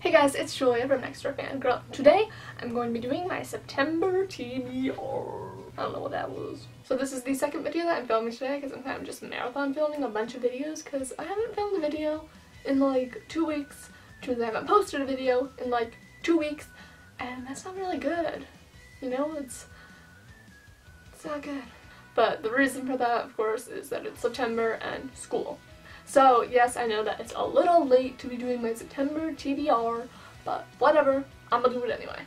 Hey guys, it's Julia from Next Door Fangirl. Today, I'm going to be doing my September TBR. I don't know what that was. So this is the second video that I'm filming today because I'm kind of just marathon filming a bunch of videos because I haven't filmed a video in like 2 weeks, which means I haven't posted a video in like 2 weeks, and that's not really good. You know, it's not good. But the reason for that, of course, is that it's September and school. So yes, I know that it's a little late to be doing my September TBR, but whatever, I'm gonna do it anyway.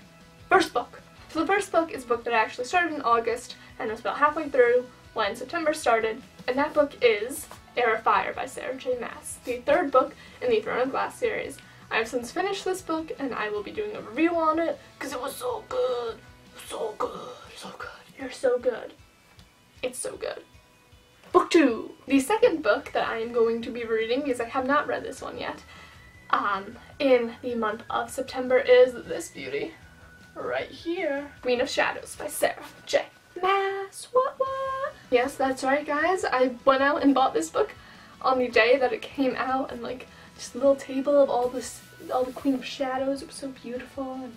First book. So the first book is a book that I actually started in August and was about halfway through when September started, and that book is Heir by Sarah J. Maas, the third book in the Throne of Glass series. I have since finished this book and I will be doing a review on it because it was so good. So good. So good. You're so good. It's so good. Book 2. The second book that I am going to be reading, because I have not read this one yet, in the month of September is this beauty right here. Queen of Shadows by Sarah J. Maas. What? Yes, that's right guys. I went out and bought this book on the day that it came out, and like just a little table of all the Queen of Shadows. It was so beautiful, and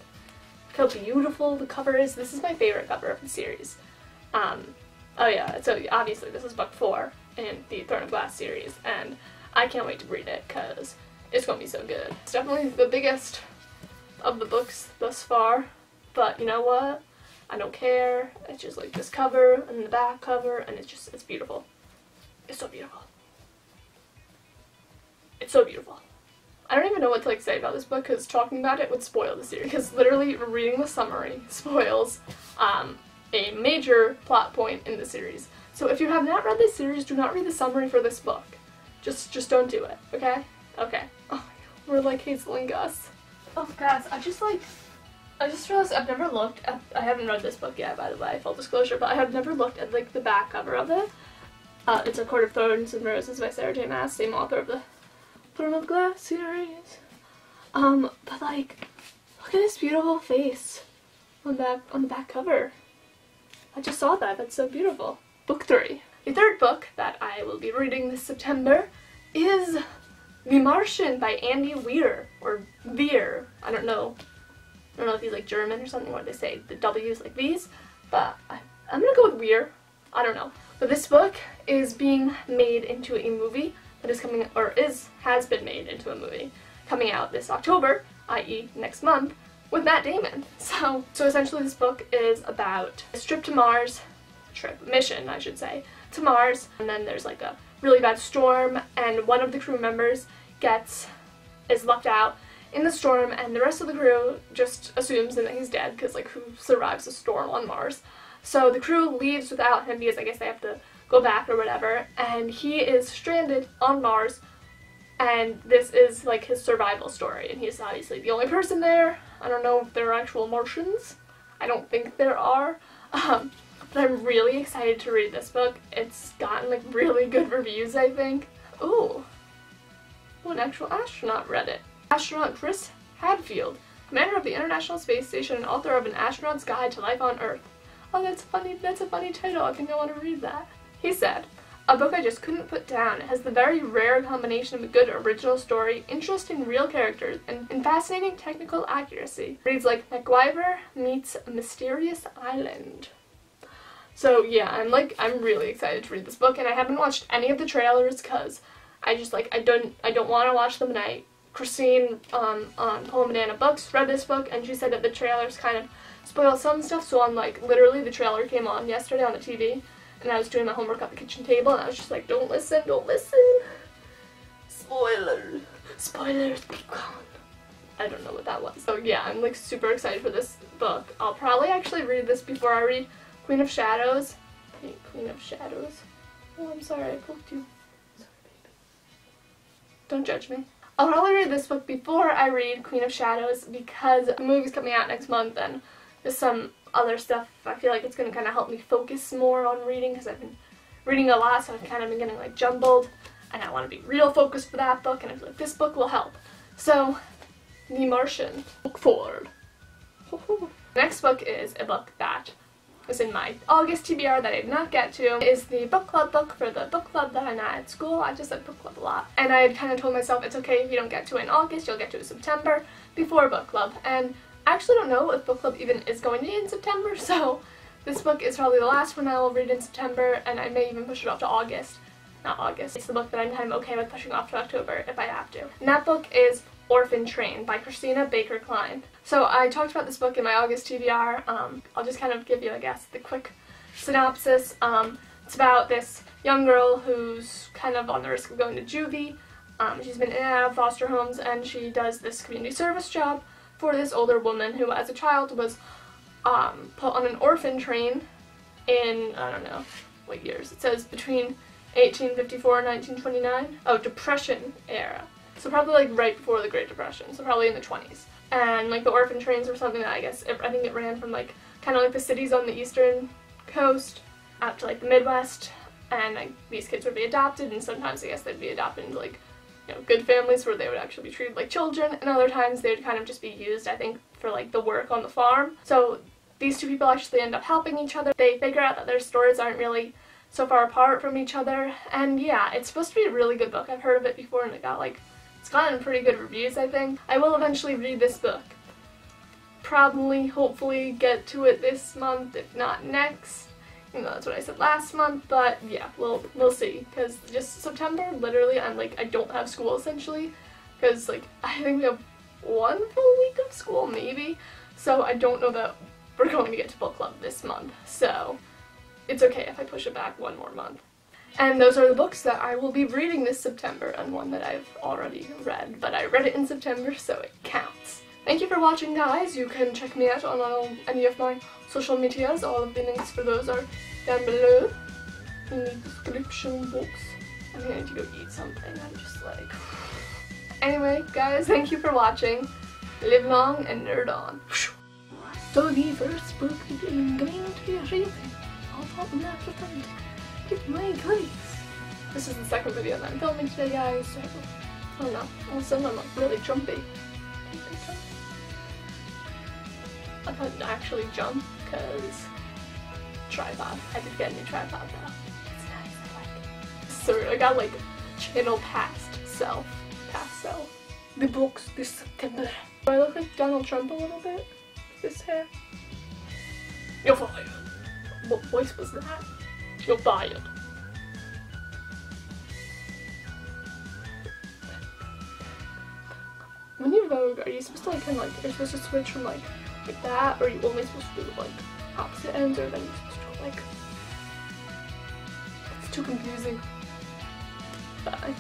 look how beautiful the cover is. This is my favorite cover of the series. Oh yeah, so obviously this is book 4 in the Throne of Glass series, and I can't wait to read it because it's going to be so good. It's definitely the biggest of the books thus far, but you know what? I don't care. It's just like this cover and the back cover, and it's beautiful. It's so beautiful. It's so beautiful. I don't even know what to like say about this book because talking about it would spoil the series, because literally reading the summary spoils a major plot point in the series. So if you have not read this series, do not read the summary for this book. Just don't do it, okay? Okay. Oh my god, we're like Hazel and Gus. Oh guys, I just realized I've never looked at, I haven't read this book yet, by the way, full disclosure, but I have never looked at like the back cover of it. It's A Court of Thorns and Roses by Sarah J. Maas, same author of the Throne of Glass series. But like, look at this beautiful face on the back cover. I just saw that. That's so beautiful. Book 3. The third book that I will be reading this September is The Martian by Andy Weir, or Weir. I don't know if he's like German or something, where they say the W's like V's, but I'm gonna go with Weir. I don't know. But this book is being made into a movie that is coming, or has been made into a movie, coming out this October, i.e. next month, with Matt Damon. So essentially this book is about a mission I should say, to Mars, and then there's like a really bad storm, and one of the crew members is left out in the storm, and the rest of the crew just assumes that he's dead, because like who survives a storm on Mars? So the crew leaves without him because I guess they have to go back or whatever, and he is stranded on Mars, and this is like his survival story, and he's obviously the only person there. I don't know if there are actual Martians. I don't think there are. But I'm really excited to read this book. It's gotten like really good reviews, I think. Ooh. An actual astronaut read it. Astronaut Chris Hadfield, commander of the International Space Station and author of An Astronaut's Guide to Life on Earth. Oh, that's funny. That's a funny title. I think I want to read that. He said, "A book I just couldn't put down. It has the very rare combination of a good original story, interesting real characters, and fascinating technical accuracy. Reads like MacGyver meets a Mysterious Island." So yeah, I'm really excited to read this book, and I haven't watched any of the trailers because I just I don't want to watch them. And Christine on Pull Banana Books read this book, and she said that the trailers kind of spoil some stuff. So I'm like, literally the trailer came on yesterday on the TV. And I was doing my homework at the kitchen table, and I was just like, don't listen, don't listen. Spoilers. Spoilers, be gone. I don't know what that was. So yeah, I'm like super excited for this book. I'll probably actually read this before I read Queen of Shadows. Hey, Queen of Shadows. Oh, I'm sorry, I poked you. Sorry, baby. Don't judge me. I'll probably read this book before I read Queen of Shadows because the movie's coming out next month, and there's some other stuff. I feel like it's going to kind of help me focus more on reading because I've been reading a lot, so I've kind of been getting like jumbled, and I want to be real focused for that book, and I feel like this book will help. So, The Martian, book 4. Next book is a book that was in my August TBR that I did not get to, is the book club book for the book club that I'm at school. I just said book club a lot. And I had kind of told myself it's okay if you don't get to it in August, you'll get to it in September before book club. And I actually don't know if book club even is going to be in September, so this book is probably the last one I will read in September, and I may even push it off to August. Not August. It's the book that I'm okay with pushing off to October if I have to. And that book is Orphan by Christina Kline. So I talked about this book in my August TBR. I'll just kind of give you, I guess, the quick synopsis. It's about this young girl who's kind of on the risk of going to juvie. She's been in and out of foster homes, and she does this community service job for this older woman who, as a child, was put on an orphan train in, I don't know what years. It says between 1854 and 1929. Oh, Depression era. So probably like right before the Great Depression, so probably in the 20s. And like the orphan trains were something that I think it ran from like kind of like the cities on the eastern coast out to like the Midwest, and like these kids would be adopted, and sometimes I guess they'd be adopted into like, you know, good families where they would actually be treated like children, and other times they would kind of just be used, I think, for like the work on the farm. So these two people actually end up helping each other. They figure out that their stories aren't really so far apart from each other, and yeah, it's supposed to be a really good book. I've heard of it before, and it's gotten pretty good reviews, I think. I will eventually read this book. Probably, hopefully, get to it this month, if not next. Even though that's what I said last month, but yeah, we'll see. Because just September, literally, I don't have school, essentially. Because, I think we have 1 full week of school, maybe. So I don't know that we're going to get to book club this month. So it's okay if I push it back 1 more month. And those are the books that I will be reading this September, and one that I've already read, but I read it in September, so it counts. Thank you for watching, guys. You can check me out on any of my social medias. All of the links for those are down below in the description box. I'm gonna need to go eat something. I'm just like... Anyway, guys, thank you for watching. Live long and nerd on. So the first book I'm going to be reading, Get my grace. This is the second video that I'm filming today, guys, so I don't know. Also, I'm really jumpy. I couldn't actually jump because tripod. I did get a new tripod though. It's nice, I like it. So I got channel past self. The books this September. Do I look like Donald Trump a little bit? This hair? You're fired. What voice was that? You're fired. When you Vogue, are you supposed to you're supposed to switch from like that, or are you only supposed to do opposite ends, or then you're supposed to it's too confusing. Bye.